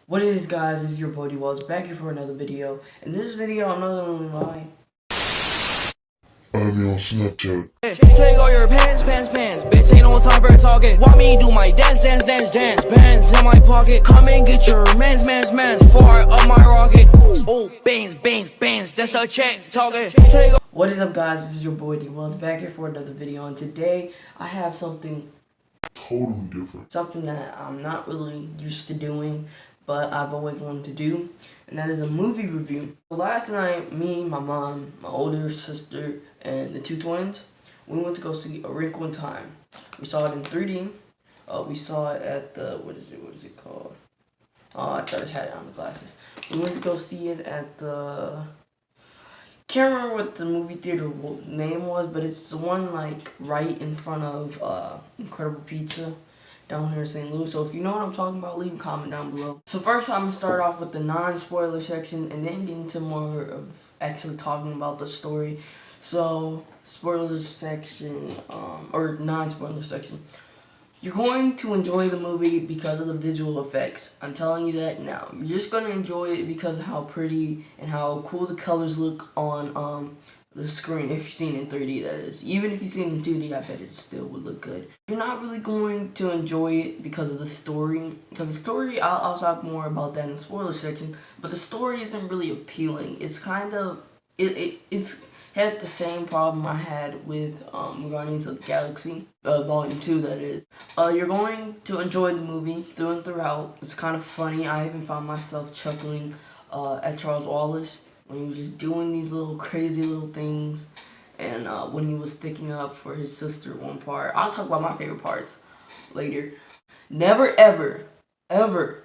What it is, guys, this is your boy Wallace back here for another video. In this video, I'm not gonna lie, I'm on Snapchat. Take all your pants, bitch, ain't no time for talking. Want me do my dance, bands in my pocket. Come and get your mans, far up my rocket. Oh, bands, that's a check talking. what is up, guys, this is your boy Wallace back here for another video, and today I have something Totally different. something that I'm not really used to doing, but I've always wanted to do, and that is a movie review. So last night, me, my mom, my older sister, and the two twins, we went to go see A Wrinkle in Time. We saw it in 3D. We saw it at the, what is it called? I thought I had it on the glasses. We went to go see it at the, can't remember what the movie theater name was, but it's the one like right in front of Incredible Pizza down here in St. Louis. So if you know what I'm talking about, leave a comment down below. So first I'm going to start off with the non-spoiler section and then get into more of actually talking about the story. So spoiler section, or non-spoiler section. You're going to enjoy the movie because of the visual effects. I'm telling you that now. You're just going to enjoy it because of how pretty and how cool the colors look on the screen. If you've seen it in 3D, that is. Even if you've seen it in 2D, I bet it still would look good. You're not really going to enjoy it because of the story. Because the story, I'll talk more about that in the spoiler section. But the story isn't really appealing. It's kind of, it's had the same problem I had with Guardians of the Galaxy, Volume 2, that is. You're going to enjoy the movie through and throughout. It's kind of funny. I even found myself chuckling at Charles Wallace when he was just doing these little crazy little things, and when he was sticking up for his sister one part. I'll talk about my favorite parts later. Never, ever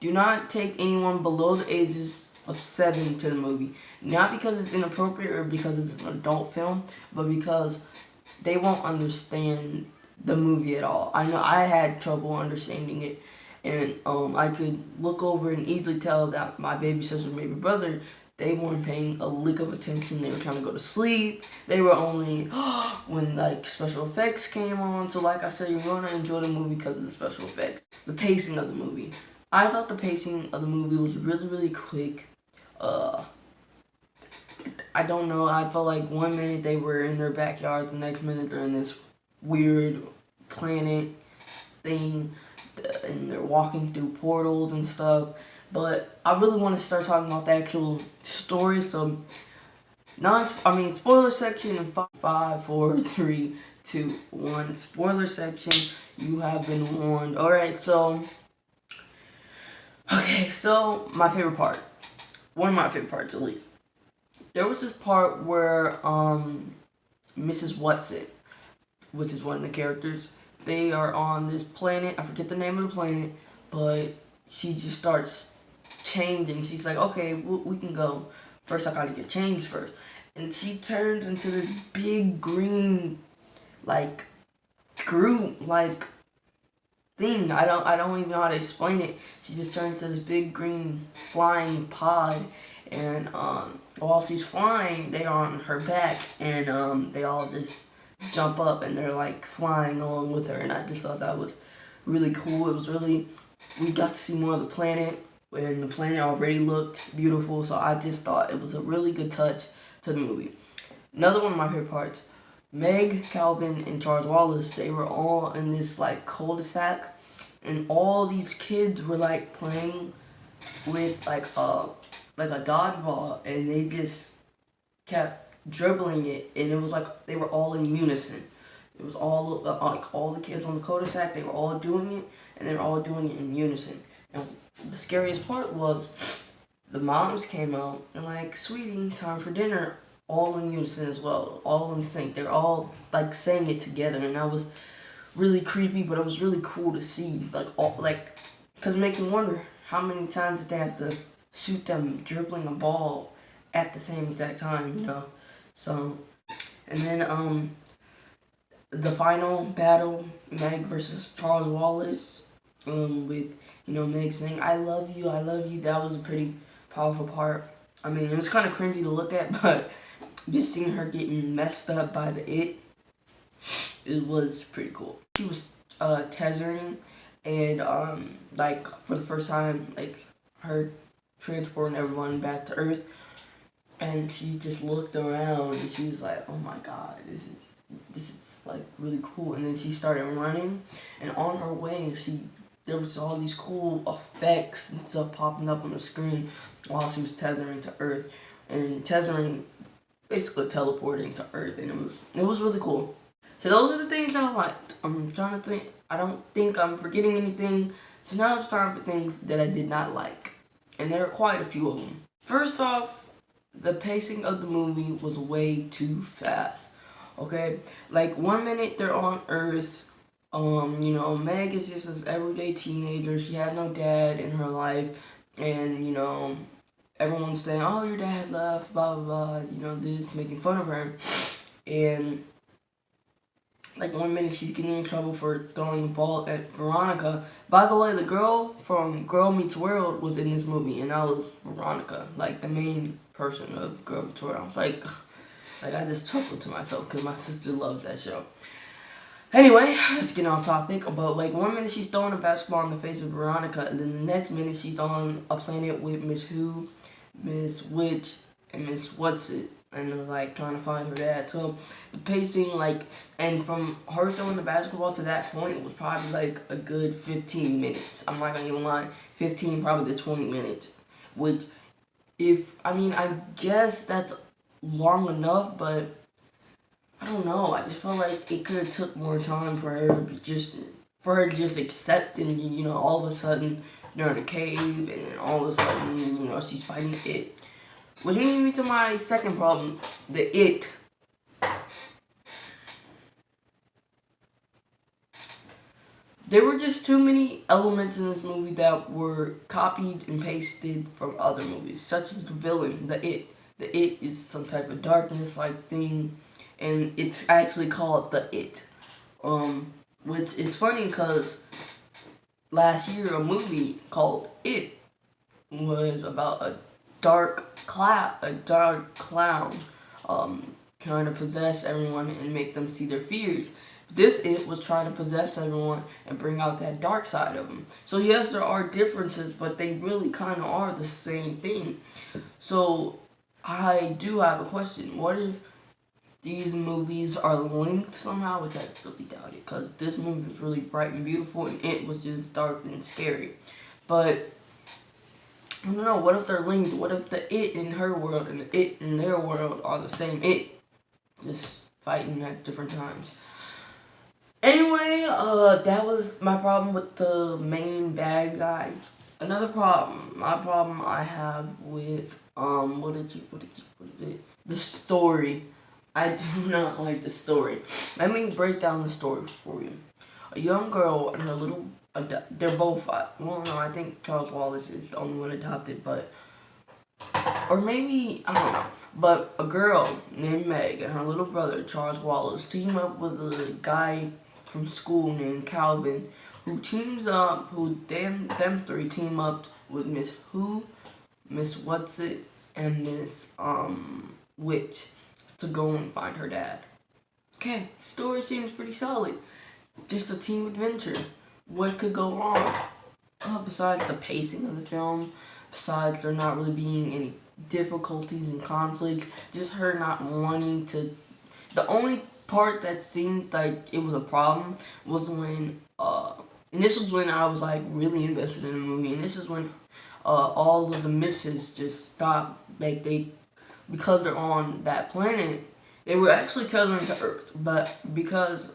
do not take anyone below the ages of 7 to the movie. Not because it's inappropriate or because it's an adult film, but because they won't understand the movie at all. I know I had trouble understanding it, and I could look over and easily tell that my baby sister and baby brother, they weren't paying a lick of attention. They were trying to go to sleep. They were only when like special effects came on. So like I said, you're gonna enjoy the movie because of the special effects. The pacing of the movie. I thought the pacing of the movie was really quick. I don't know, I felt like 1 minute they were in their backyard, the next minute they're in this weird planet thing, and they're walking through portals and stuff. But I really want to start talking about the actual story, so spoiler section in 5, 4, 3, 2, 1. Spoiler section, you have been warned. Alright, so my favorite part. One of my favorite parts, at least. There was this part where Mrs. Whatsit, which is one of the characters, they are on this planet. I forget the name of the planet, but she just starts changing. She's like, okay, we can go. First, I gotta get changed first. And she turns into this big green, like, Groot, like, thing. I don't even know how to explain it. She just turned into this big green flying pod, and while she's flying, they are on her back, and they all just jump up and they're like flying along with her, and I just thought that was really cool. It was really, we got to see more of the planet, and the planet already looked beautiful, so I just thought it was a really good touch to the movie. Another one of my favorite parts, Meg, Calvin, and Charles Wallace, they were all in this like cul-de-sac, and all these kids were like playing with like a dodgeball, and they just kept dribbling it, and it was like they were all in unison. It was all like all the kids on the cul-de-sac, they were all doing it, and they were all doing it in unison. And the scariest part was the moms came out and like, sweetie, time for dinner. All in unison as well, all in sync. They're all like saying it together, and that was really creepy, but it was really cool to see. Cause it makes me wonder how many times did they have to shoot them dribbling a ball at the same exact time, you know? So, and then the final battle, Meg versus Charles Wallace, with Meg saying I love you. That was a pretty powerful part. I mean, it was kind of cringy to look at, but just seeing her getting messed up by it was pretty cool. She was tesseract, and like for the first time, like her transporting everyone back to Earth, and she just looked around and she was like, oh my god, this is like really cool. And then she started running, and on her way there was all these cool effects and stuff popping up on the screen while she was tethering to Earth, and tethering, basically teleporting to Earth, and it was really cool. So those are the things that I liked. I'm trying to think. I don't think I'm forgetting anything. So now it's time for things that I did not like, and there are quite a few of them. First off, the pacing of the movie was way too fast. Okay, like 1 minute they're on Earth. You know, Meg is just this everyday teenager. She has no dad in her life, and you know, everyone's saying, "Oh, your dad left," blah blah blah. You know, this, making fun of her, and like 1 minute she's getting in trouble for throwing the ball at Veronica. By the way, the girl from Girl Meets World was in this movie, and that was Veronica, like the main person of Girl Meets World. I was like I just chuckled to myself because my sister loves that show. Anyway, let's get off topic. But like 1 minute she's throwing a basketball in the face of Veronica, and then the next minute she's on a planet with Miss Who, Miss Witch, and Miss Whatsit, and they're like trying to find her dad. So the pacing, like, and from her throwing the basketball to that point was probably like a good 15 minutes. I'm not gonna even lie, 15 probably to 20 minutes. Which, I guess that's long enough, but I don't know. I just felt like it could have took more time for her to just accept, and you know, all of a sudden they're in a cave, and then all of a sudden, you know, she's fighting it. Which leads me to my second problem, the it. There were just too many elements in this movie that were copied and pasted from other movies, such as the villain, the it. The it is some type of darkness-like thing, and it's actually called the it. Which is funny because last year a movie called It was about a dark clown trying to possess everyone and make them see their fears. This It was trying to possess everyone and bring out that dark side of them. So yes, there are differences, but they really kind of are the same thing. So I do have a question. What if these movies are linked somehow? Which I really doubt it, because this movie was really bright and beautiful, and It was just dark and scary. But I don't know, what if they're linked? What if the it in her world and the it in their world are the same it? Just fighting at different times. Anyway, that was my problem with the main bad guy. Another problem, my problem I have with, what is it? The story. I do not like the story. Let me break down the story for you. A young girl and her little, they're both, well, no, I think Charles Wallace is the only one adopted, but, or maybe, I don't know. But a girl named Meg and her little brother, Charles Wallace, team up with a guy from school named Calvin, who teams up, them three team up with Miss Who, Miss Whatsit, and Miss, Witch to go and find her dad. Okay, story seems pretty solid. Just a team adventure. What could go wrong? Besides the pacing of the film, besides there not really being any difficulties and conflicts, just her not wanting to. The only part that seemed like it was a problem was when, and this was when I was like really invested in the movie, and this is when all of the misses just stopped. Like because they're on that planet, they were actually tethering to Earth, but because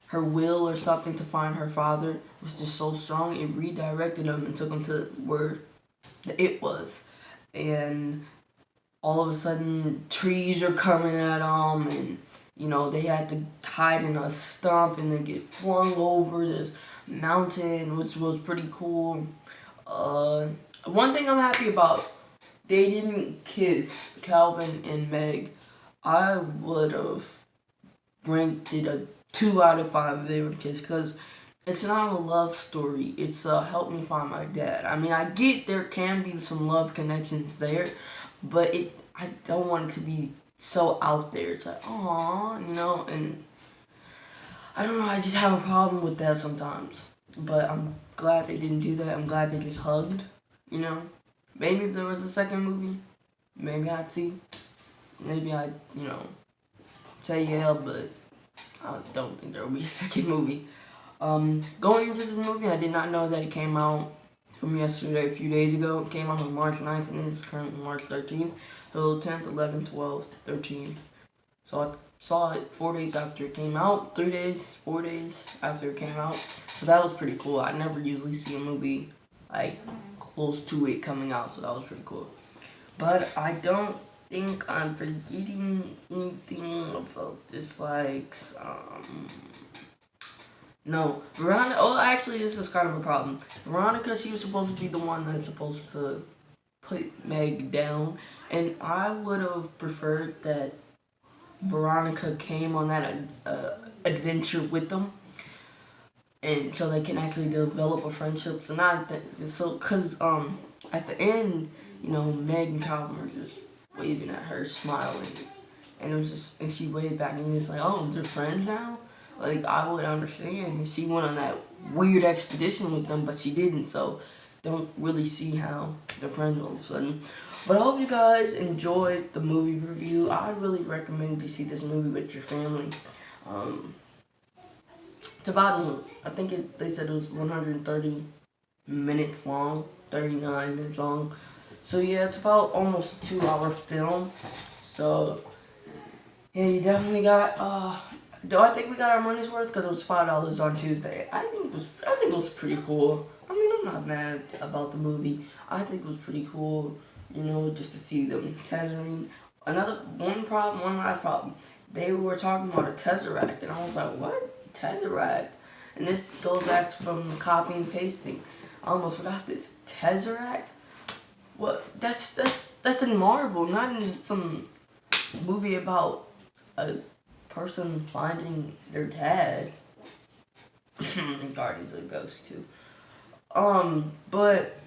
her will or something to find her father was just so strong, it redirected them and took them to where the it was. And all of a sudden, trees are coming at them, and you know, they had to hide in a stump and then get flung over this mountain, which was pretty cool. One thing I'm happy about, they didn't kiss, Calvin and Meg. I would have ranked it a 2 out of 5 if they would kiss, because it's not a love story. It's help me find my dad. I mean, I get there can be some love connections there, but I don't want it to be so out there. It's like, aww, you know, and I don't know, I just have a problem with that sometimes. But I'm glad they didn't do that. I'm glad they just hugged. you know. Maybe if there was a second movie, maybe I'd see. Maybe I'd, say yeah, but I don't think there will be a second movie. Going into this movie, I did not know that it came out from yesterday, a few days ago. It came out on March 9th, and it's currently March 13th. So 10th, 11th, 12th, 13th. So I saw it 4 days after it came out, 3 days, 4 days after it came out. So that was pretty cool. I never usually see a movie like close to it coming out, so that was pretty cool. But I don't think I'm forgetting anything about dislikes. No, Veronica. Oh, actually, this is kind of a problem. Veronica, she was supposed to be the one that's supposed to put Meg down, and I would have preferred that Veronica came on that adventure with them, and so they can actually develop a friendship. So not because at the end, Meg and Calvin were just waving at her, smiling, and it was just, and she waved back, and it's like, oh, they're friends now. Like, I would understand if she went on that weird expedition with them, but she didn't, so don't really see how they're friends all of a sudden. But I hope you guys enjoyed the movie review. I really recommend you see this movie with your family. It's about, I think they said it was 130 minutes long, 39 minutes long. So yeah, it's about almost a 2-hour film. So yeah, you definitely got, do I think we got our money's worth? Because it was $5 on Tuesday. I think it was pretty cool. I mean, I'm not mad about the movie. I think it was pretty cool, just to see them tessering. One last problem. They were talking about a tesseract, and I was like, what? Tesseract? And this goes back from copying and pasting. I almost forgot this. Tesseract? What? That's in Marvel, not in some movie about a person finding their dad. Guardians of the Ghost too. But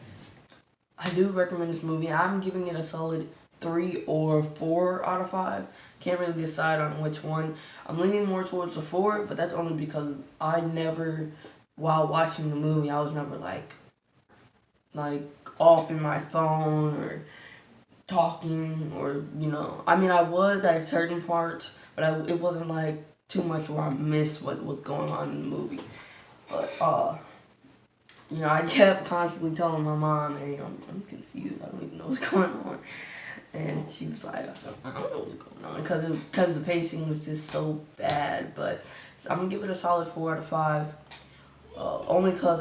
I do recommend this movie. I'm giving it a solid 3 or 4 out of 5. Can't really decide on which one. I'm leaning more towards a 4, but that's only because while watching the movie, I was never like off in my phone or talking or, I mean, I was at certain parts, but it wasn't like too much where I missed what was going on in the movie. But, I kept constantly telling my mom, hey, I'm confused. I don't even know what's going on. And she was like, I don't know what's going on. Because the pacing was just so bad. But so I'm going to give it a solid 4 out of 5. Only because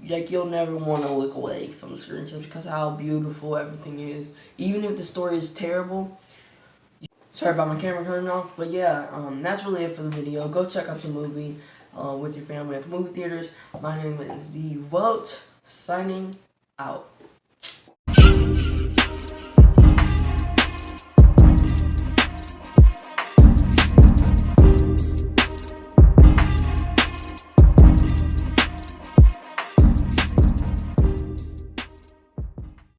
you'll never want to look away from the screen just because of how beautiful everything is. Even if the story is terrible. Sorry about my camera turning off. But yeah, that's really it for the video. Go check out the movie with your family at the movie theaters. My name is Welch, signing out.